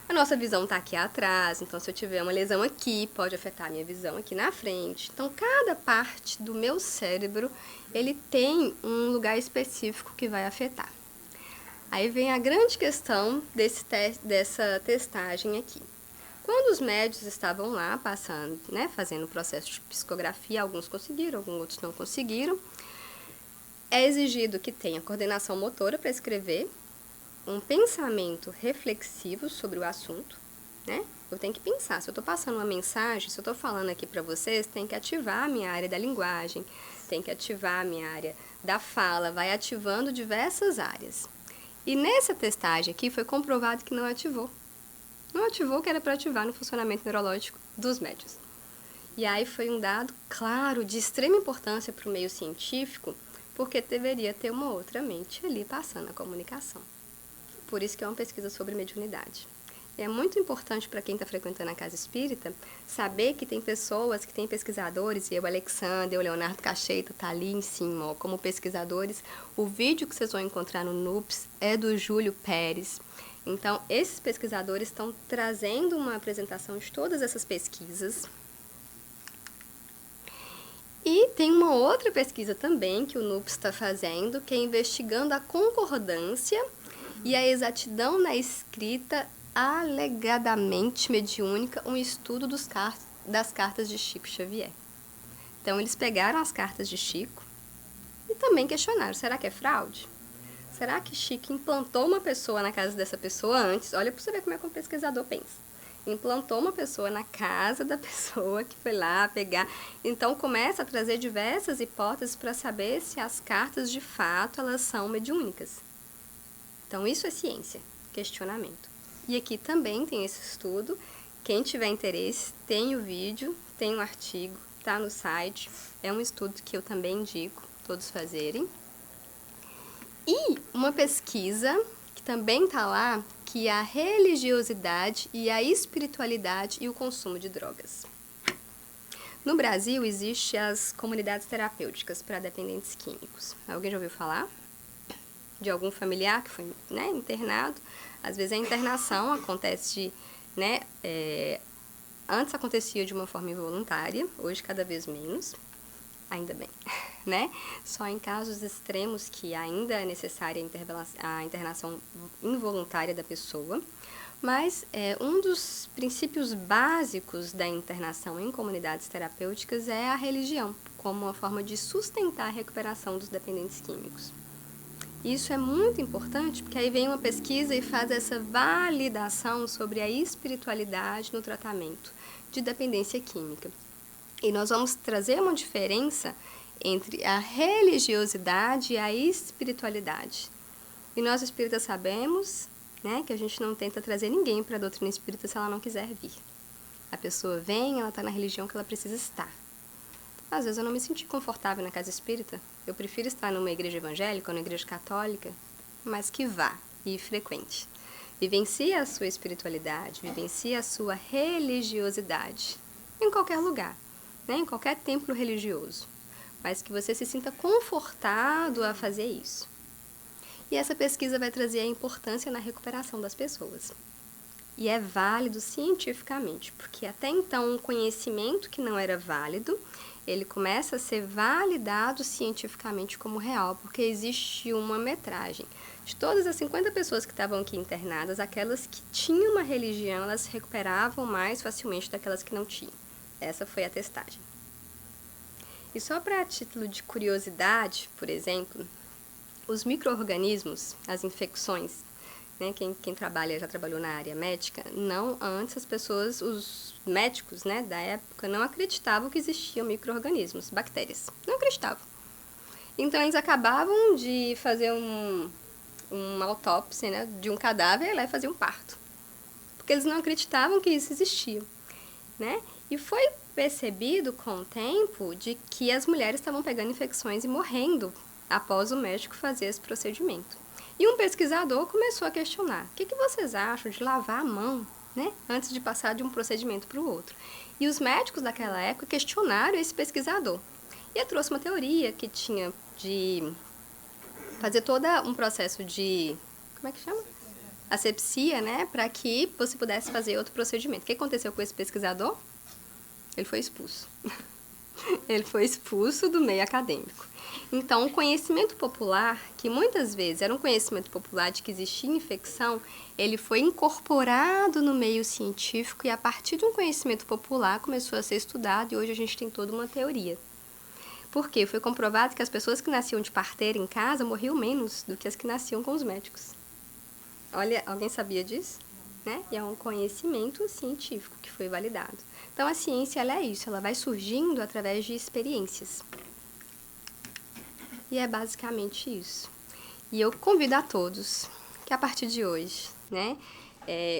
S2: A nossa visão está aqui atrás, então se eu tiver uma lesão aqui, pode afetar a minha visão aqui na frente. Então, cada parte do meu cérebro, ele tem um lugar específico que vai afetar. Aí vem a grande questão dessa testagem aqui. Quando os médicos estavam lá passando, né, fazendo o processo de psicografia, alguns conseguiram, alguns outros não conseguiram, é exigido que tenha coordenação motora para escrever, um pensamento reflexivo sobre o assunto, né? Eu tenho que pensar, se eu estou passando uma mensagem, se eu estou falando aqui para vocês, tem que ativar a minha área da linguagem, tem que ativar a minha área da fala, vai ativando diversas áreas. E nessa testagem aqui foi comprovado que não ativou. Não ativou o que era para ativar no funcionamento neurológico dos médios. E aí foi um dado, claro, de extrema importância para o meio científico, porque deveria ter uma outra mente ali passando a comunicação. Por isso que é uma pesquisa sobre mediunidade. É muito importante para quem está frequentando a casa espírita saber que tem pessoas, que tem pesquisadores, e o Alexander, o Leonardo Cacheita está ali em cima, ó, como pesquisadores. O vídeo que vocês vão encontrar no NUPS é do Júlio Pérez. Então, esses pesquisadores estão trazendo uma apresentação de todas essas pesquisas. E tem uma outra pesquisa também que o NUPS está fazendo, que é investigando a concordância e a exatidão na escrita alegadamente mediúnica, um estudo das cartas de Chico Xavier. Então, eles pegaram as cartas de Chico e também questionaram, será que é fraude? Será que Chico implantou uma pessoa na casa dessa pessoa antes? Olha para você ver como é que um pesquisador pensa. Implantou uma pessoa na casa da pessoa que foi lá pegar. Então, começa a trazer diversas hipóteses para saber se as cartas, de fato, elas são mediúnicas. Então, isso é ciência, questionamento. E aqui também tem esse estudo. Quem tiver interesse, tem o vídeo, tem o artigo, está no site. É um estudo que eu também indico todos fazerem. E uma pesquisa que também está lá, que é a religiosidade e a espiritualidade e o consumo de drogas. No Brasil, existem as comunidades terapêuticas para dependentes químicos. Alguém já ouviu falar? De algum familiar que foi, né, internado? Às vezes a internação acontece, né, antes acontecia de uma forma involuntária, hoje cada vez menos, ainda bem, né? Só em casos extremos que ainda é necessária a internação involuntária da pessoa. Mas um dos princípios básicos da internação em comunidades terapêuticas é a religião, como uma forma de sustentar a recuperação dos dependentes químicos. Isso é muito importante, porque aí vem uma pesquisa e faz essa validação sobre a espiritualidade no tratamento de dependência química. E nós vamos trazer uma diferença entre a religiosidade e a espiritualidade. E nós espíritas sabemos, né, que a gente não tenta trazer ninguém para a doutrina espírita se ela não quiser vir. A pessoa vem, ela está na religião que ela precisa estar. Às vezes eu não me senti confortável na casa espírita. Eu prefiro estar numa igreja evangélica ou numa igreja católica, mas que vá e frequente. Vivencie a sua espiritualidade, vivencie a sua religiosidade em qualquer lugar, né? Em qualquer templo religioso, mas que você se sinta confortado a fazer isso. E essa pesquisa vai trazer a importância na recuperação das pessoas. E é válido cientificamente, porque até então um conhecimento que não era válido, ele começa a ser validado cientificamente como real, porque existe uma metragem. De todas as 50 pessoas que estavam aqui internadas, aquelas que tinham uma religião, elas se recuperavam mais facilmente daquelas que não tinham. Essa foi a testagem. E só para título de curiosidade, por exemplo, os micro-organismos, as infecções, né, quem trabalha, já trabalhou na área médica, não, antes as pessoas, os médicos, né, da época, não acreditavam que existiam micro-organismos, bactérias, não acreditavam. Então eles acabavam de fazer uma autópsia, né, de um cadáver e lá fazer um parto, porque eles não acreditavam que isso existia, né? E foi percebido com o tempo de que as mulheres estavam pegando infecções e morrendo após o médico fazer esse procedimento. E um pesquisador começou a questionar, o que vocês acham de lavar a mão, né, antes de passar de um procedimento para o outro? E os médicos daquela época questionaram esse pesquisador. E ele trouxe uma teoria que tinha de fazer todo um processo de, como é que chama? Asepsia, né, para que você pudesse fazer outro procedimento. O que aconteceu com esse pesquisador? Ele foi expulso. Ele foi expulso do meio acadêmico. Então, o conhecimento popular, que muitas vezes era um conhecimento popular de que existia infecção, ele foi incorporado no meio científico e a partir de um conhecimento popular começou a ser estudado e hoje a gente tem toda uma teoria. Por quê? Foi comprovado que as pessoas que nasciam de parteira em casa morriam menos do que as que nasciam com os médicos. Olha, alguém sabia disso? Né? E é um conhecimento científico que foi validado. Então, a ciência, ela é isso, ela vai surgindo através de experiências. E é basicamente isso. E eu convido a todos que a partir de hoje, né?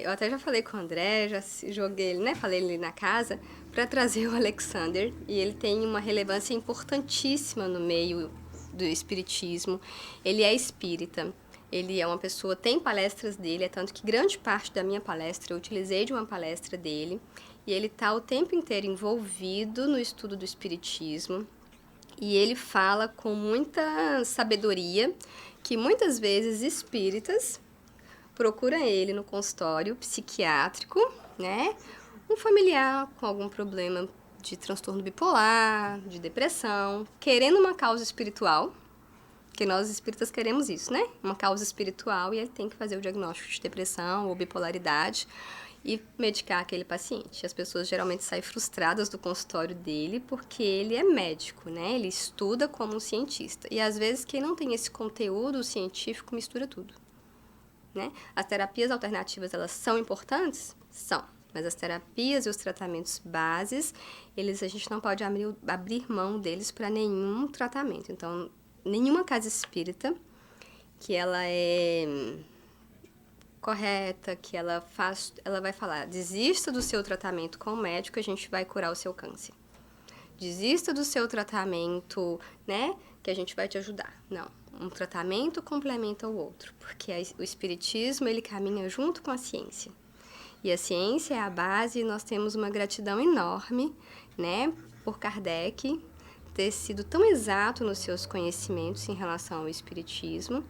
S2: Eu até já falei com o André, já joguei ele, né? Falei ele na casa, para trazer o Alexander, e ele tem uma relevância importantíssima no meio do espiritismo. Ele é espírita, ele é uma pessoa, tem palestras dele, é tanto que grande parte da minha palestra eu utilizei de uma palestra dele, e ele está o tempo inteiro envolvido no estudo do espiritismo, e ele fala com muita sabedoria que muitas vezes espíritas procuram ele no consultório psiquiátrico, né? Um familiar com algum problema de transtorno bipolar, de depressão, querendo uma causa espiritual, que nós espíritas queremos isso, né? Uma causa espiritual, e ele tem que fazer o diagnóstico de depressão ou bipolaridade e medicar aquele paciente. As pessoas geralmente saem frustradas do consultório dele porque ele é médico, né? Ele estuda como um cientista. E às vezes quem não tem esse conteúdo científico mistura tudo, né? As terapias alternativas, elas são importantes? São. Mas as terapias e os tratamentos bases, a gente não pode abrir mão deles para nenhum tratamento. Então, nenhuma casa espírita que ela é correta, que ela vai falar, desista do seu tratamento com o médico, a gente vai curar o seu câncer. Desista do seu tratamento, né, que a gente vai te ajudar. Não, um tratamento complementa o outro, porque o espiritismo, ele caminha junto com a ciência. E a ciência é a base, e nós temos uma gratidão enorme, né, por Kardec ter sido tão exato nos seus conhecimentos em relação ao espiritismo.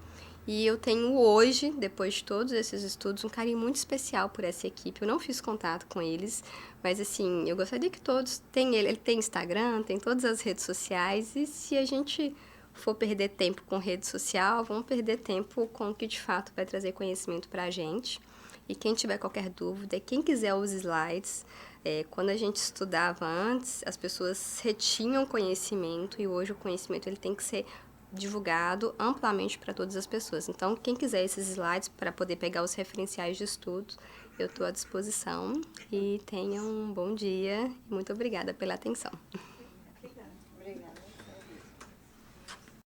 S2: E eu tenho hoje, depois de todos esses estudos, um carinho muito especial por essa equipe. Eu não fiz contato com eles, mas assim, eu gostaria que todos tenham ele tem Instagram, tem todas as redes sociais, e se a gente for perder tempo com rede social, vamos perder tempo com o que de fato vai trazer conhecimento para a gente. E quem tiver qualquer dúvida, quem quiser os slides, quando a gente estudava antes, as pessoas retinham conhecimento, e hoje o conhecimento ele tem que ser divulgado amplamente para todas as pessoas. Então, quem quiser esses slides para poder pegar os referenciais de estudo, eu estou à disposição. E tenham um bom dia. Muito obrigada pela atenção.